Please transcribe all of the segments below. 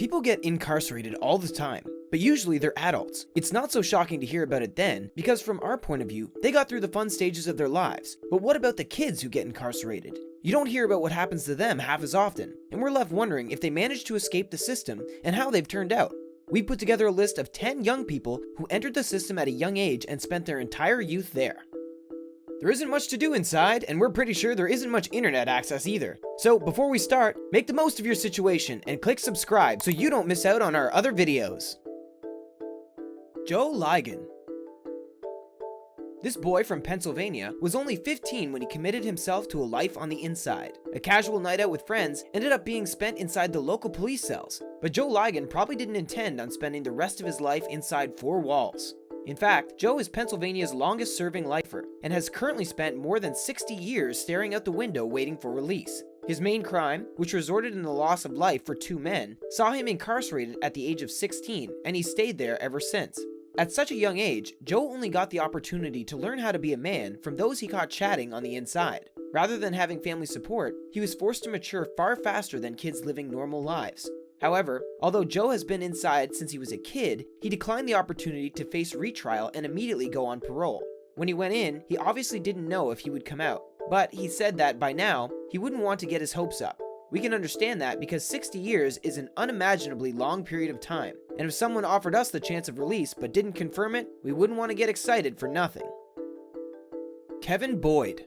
People get incarcerated all the time, but usually they're adults. It's not so shocking to hear about it then, because from our point of view, they got through the fun stages of their lives. But what about the kids who get incarcerated? You don't hear about what happens to them half as often, and we're left wondering if they managed to escape the system and how they've turned out. We put together a list of 10 young people who entered the system at a young age and spent their entire youth there. There isn't much to do inside, and we're pretty sure there isn't much internet access either. So before we start, make the most of your situation and click subscribe so you don't miss out on our other videos. Joe Ligon. This boy from Pennsylvania was only 15 when he committed himself to a life on the inside. A casual night out with friends ended up being spent inside the local police cells, but Joe Ligon probably didn't intend on spending the rest of his life inside four walls. In fact, Joe is Pennsylvania's longest serving lifer and has currently spent more than 60 years staring out the window waiting for release. His main crime, which resulted in the loss of life for two men, saw him incarcerated at the age of 16, and he stayed there ever since. At such a young age, Joe only got the opportunity to learn how to be a man from those he caught chatting on the inside. Rather than having family support, he was forced to mature far faster than kids living normal lives. However, although Joe has been inside since he was a kid, he declined the opportunity to face retrial and immediately go on parole. When he went in, he obviously didn't know if he would come out, but he said that by now, he wouldn't want to get his hopes up. We can understand that because 60 years is an unimaginably long period of time, and if someone offered us the chance of release but didn't confirm it, we wouldn't want to get excited for nothing. Kevin Boyd.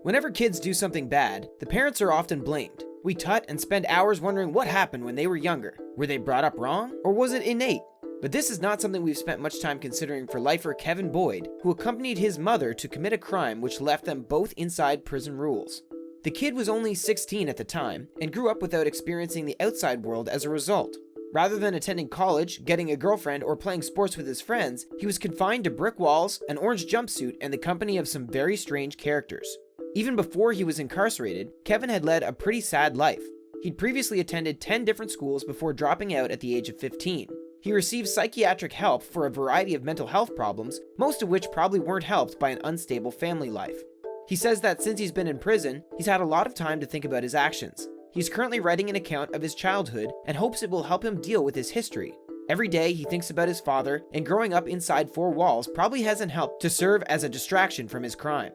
Whenever kids do something bad, the parents are often blamed. We tut and spend hours wondering what happened when they were younger. Were they brought up wrong, or was it innate? But this is not something we've spent much time considering for lifer Kevin Boyd, who accompanied his mother to commit a crime which left them both inside prison rules. The kid was only 16 at the time, and grew up without experiencing the outside world as a result. Rather than attending college, getting a girlfriend, or playing sports with his friends, he was confined to brick walls, an orange jumpsuit, and the company of some very strange characters. Even before he was incarcerated, Kevin had led a pretty sad life. He'd previously attended 10 different schools before dropping out at the age of 15. He received psychiatric help for a variety of mental health problems, most of which probably weren't helped by an unstable family life. He says that since he's been in prison, he's had a lot of time to think about his actions. He's currently writing an account of his childhood and hopes it will help him deal with his history. Every day he thinks about his father, and growing up inside four walls probably hasn't helped to serve as a distraction from his crime.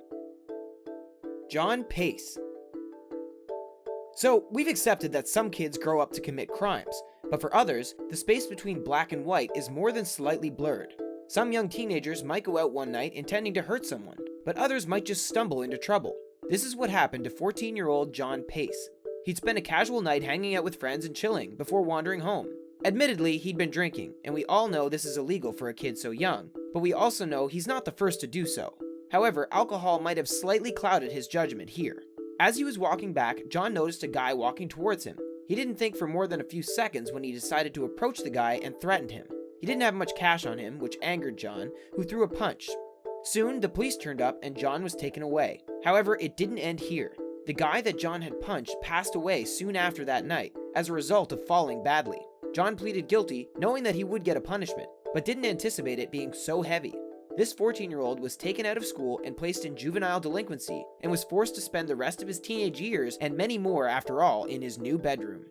John Pace. So, we've accepted that some kids grow up to commit crimes, but for others, the space between black and white is more than slightly blurred. Some young teenagers might go out one night intending to hurt someone, but others might just stumble into trouble. This is what happened to 14-year-old John Pace. He'd spent a casual night hanging out with friends and chilling before wandering home. Admittedly, he'd been drinking, and we all know this is illegal for a kid so young, but we also know he's not the first to do so. However, alcohol might have slightly clouded his judgment here. As he was walking back, John noticed a guy walking towards him. He didn't think for more than a few seconds when he decided to approach the guy and threatened him. He didn't have much cash on him, which angered John, who threw a punch. Soon, the police turned up and John was taken away. However, it didn't end here. The guy that John had punched passed away soon after that night, as a result of falling badly. John pleaded guilty, knowing that he would get a punishment, but didn't anticipate it being so heavy. This 14-year-old was taken out of school and placed in juvenile delinquency, and was forced to spend the rest of his teenage years, and many more after all, in his new bedroom.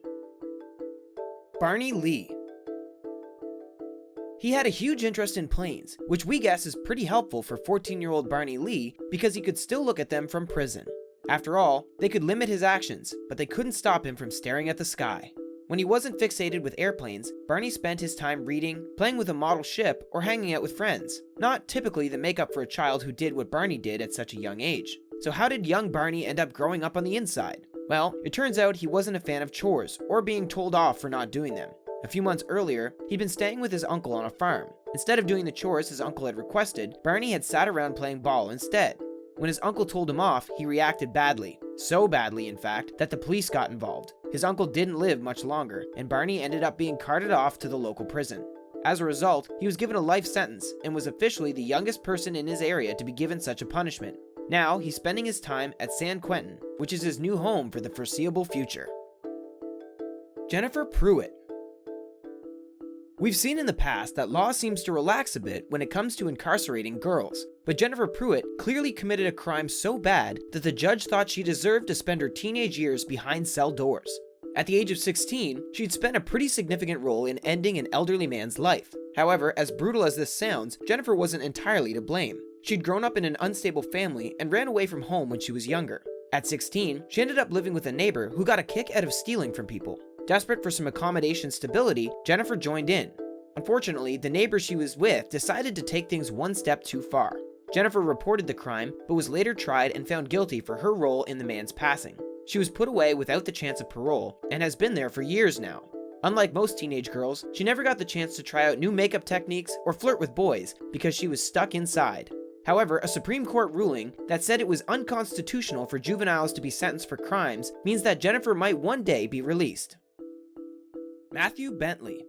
Barney Lee. He had a huge interest in planes, which we guess is pretty helpful for 14-year-old Barney Lee because he could still look at them from prison. After all, they could limit his actions, but they couldn't stop him from staring at the sky. When he wasn't fixated with airplanes, Barney spent his time reading, playing with a model ship, or hanging out with friends. Not typically the makeup for a child who did what Barney did at such a young age. So how did young Barney end up growing up on the inside? Well, it turns out he wasn't a fan of chores, or being told off for not doing them. A few months earlier, he'd been staying with his uncle on a farm. Instead of doing the chores his uncle had requested, Barney had sat around playing ball instead. When his uncle told him off, he reacted badly. So badly, in fact, that the police got involved. His uncle didn't live much longer, and Barney ended up being carted off to the local prison. As a result, he was given a life sentence, and was officially the youngest person in his area to be given such a punishment. Now, he's spending his time at San Quentin, which is his new home for the foreseeable future. Jennifer Pruitt. We've seen in the past that law seems to relax a bit when it comes to incarcerating girls, but Jennifer Pruitt clearly committed a crime so bad that the judge thought she deserved to spend her teenage years behind cell doors. At the age of 16, she'd spent a pretty significant role in ending an elderly man's life. However, as brutal as this sounds, Jennifer wasn't entirely to blame. She'd grown up in an unstable family and ran away from home when she was younger. At 16, she ended up living with a neighbor who got a kick out of stealing from people. Desperate for some accommodation stability, Jennifer joined in. Unfortunately, the neighbor she was with decided to take things one step too far. Jennifer reported the crime, but was later tried and found guilty for her role in the man's passing. She was put away without the chance of parole, and has been there for years now. Unlike most teenage girls, she never got the chance to try out new makeup techniques or flirt with boys because she was stuck inside. However, a Supreme Court ruling that said it was unconstitutional for juveniles to be sentenced for crimes means that Jennifer might one day be released. Matthew Bentley.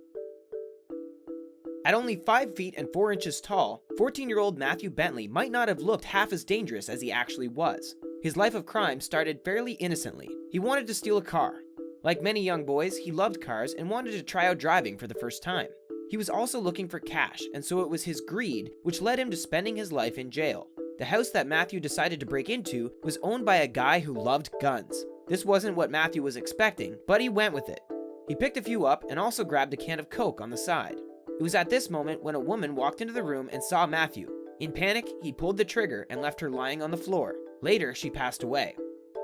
At only 5 feet and 4 inches tall, 14-year-old Matthew Bentley might not have looked half as dangerous as he actually was. His life of crime started fairly innocently. He wanted to steal a car. Like many young boys, he loved cars and wanted to try out driving for the first time. He was also looking for cash, and so it was his greed which led him to spending his life in jail. The house that Matthew decided to break into was owned by a guy who loved guns. This wasn't what Matthew was expecting, but he went with it. He picked a few up and also grabbed a can of Coke on the side. It was at this moment when a woman walked into the room and saw Matthew. In panic, he pulled the trigger and left her lying on the floor. Later, she passed away.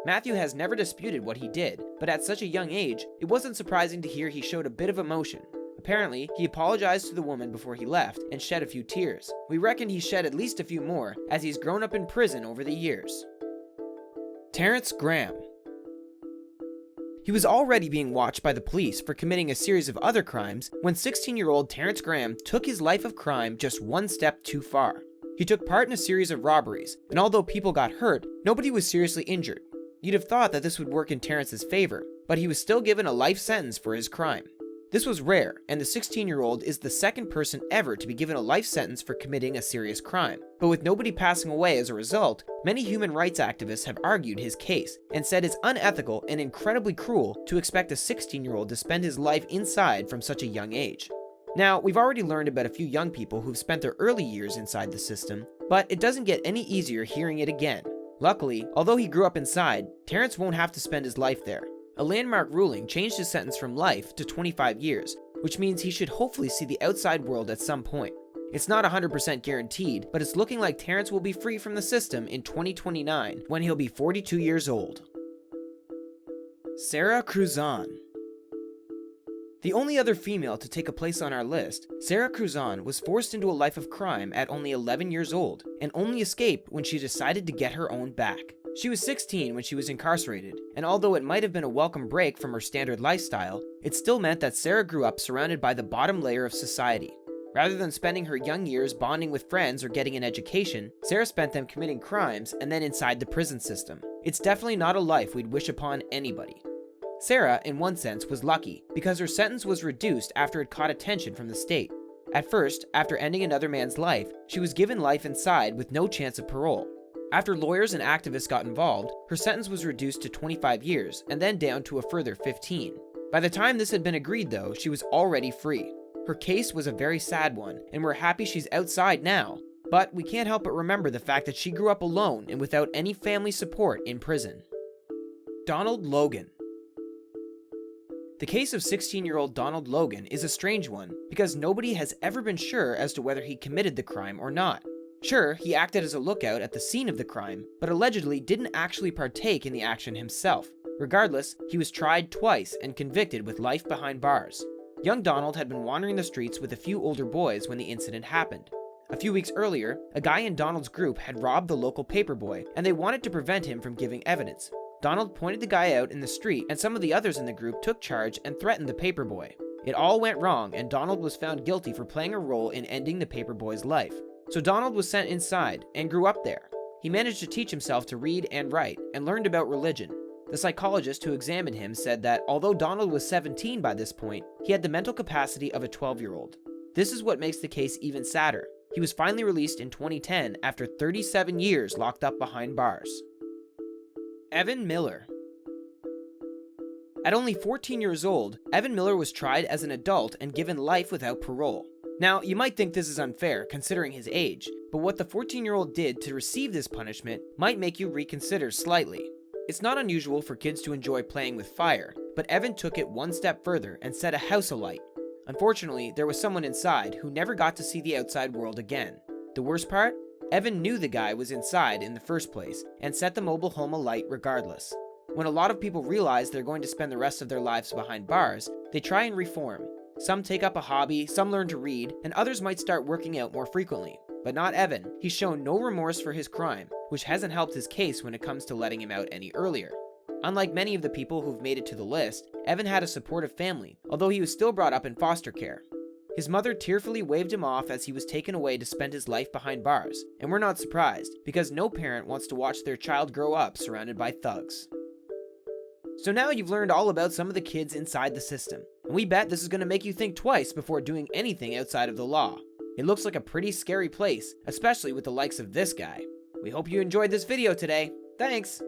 Matthew has never disputed what he did, but at such a young age, it wasn't surprising to hear he showed a bit of emotion. Apparently, he apologized to the woman before he left and shed a few tears. We reckon he shed at least a few more as he's grown up in prison over the years. Terrance Graham. He was already being watched by the police for committing a series of other crimes when 16-year-old Terrance Graham took his life of crime just one step too far. He took part in a series of robberies, and although people got hurt, nobody was seriously injured. You'd have thought that this would work in Terrance's favor, but he was still given a life sentence for his crime. This was rare, and the 16-year-old is the second person ever to be given a life sentence for committing a serious crime. But with nobody passing away as a result, many human rights activists have argued his case and said it's unethical and incredibly cruel to expect a 16-year-old to spend his life inside from such a young age. Now, we've already learned about a few young people who've spent their early years inside the system, but it doesn't get any easier hearing it again. Luckily, although he grew up inside, Terrance won't have to spend his life there. A landmark ruling changed his sentence from life to 25 years, which means he should hopefully see the outside world at some point. It's not 100% guaranteed, but it's looking like Terrance will be free from the system in 2029 when he'll be 42 years old. Sara Kruzan. The only other female to take a place on our list, Sara Kruzan was forced into a life of crime at only 11 years old, and only escaped when she decided to get her own back. She was 16 when she was incarcerated, and although it might have been a welcome break from her standard lifestyle, it still meant that Sara grew up surrounded by the bottom layer of society. Rather than spending her young years bonding with friends or getting an education, Sara spent them committing crimes and then inside the prison system. It's definitely not a life we'd wish upon anybody. Sara, in one sense, was lucky because her sentence was reduced after it caught attention from the state. At first, after ending another man's life, she was given life inside with no chance of parole. After lawyers and activists got involved, her sentence was reduced to 25 years and then down to a further 15. By the time this had been agreed though, she was already free. Her case was a very sad one, and we're happy she's outside now, but we can't help but remember the fact that she grew up alone and without any family support in prison. Donald Logan. The case of 16-year-old Donald Logan is a strange one because nobody has ever been sure as to whether he committed the crime or not. Sure, he acted as a lookout at the scene of the crime, but allegedly didn't actually partake in the action himself. Regardless, he was tried twice and convicted with life behind bars. Young Donald had been wandering the streets with a few older boys when the incident happened. A few weeks earlier, a guy in Donald's group had robbed the local paperboy, and they wanted to prevent him from giving evidence. Donald pointed the guy out in the street, and some of the others in the group took charge and threatened the paperboy. It all went wrong, and Donald was found guilty for playing a role in ending the paperboy's life. So Donald was sent inside and grew up there. He managed to teach himself to read and write and learned about religion. The psychologist who examined him said that although Donald was 17 by this point, he had the mental capacity of a 12-year-old. This is what makes the case even sadder. He was finally released in 2010 after 37 years locked up behind bars. Evan Miller. At only 14 years old, Evan Miller was tried as an adult and given life without parole. Now, you might think this is unfair considering his age, but what the 14-year-old did to receive this punishment might make you reconsider slightly. It's not unusual for kids to enjoy playing with fire, but Evan took it one step further and set a house alight. Unfortunately, there was someone inside who never got to see the outside world again. The worst part? Evan knew the guy was inside in the first place and set the mobile home alight regardless. When a lot of people realize they're going to spend the rest of their lives behind bars, they try and reform. Some take up a hobby, some learn to read, and others might start working out more frequently. But not Evan. He's shown no remorse for his crime, which hasn't helped his case when it comes to letting him out any earlier. Unlike many of the people who've made it to the list, Evan had a supportive family, although he was still brought up in foster care. His mother tearfully waved him off as he was taken away to spend his life behind bars, and we're not surprised, because no parent wants to watch their child grow up surrounded by thugs. So now you've learned all about some of the kids inside the system, and we bet this is going to make you think twice before doing anything outside of the law. It looks like a pretty scary place, especially with the likes of this guy. We hope you enjoyed this video today. Thanks!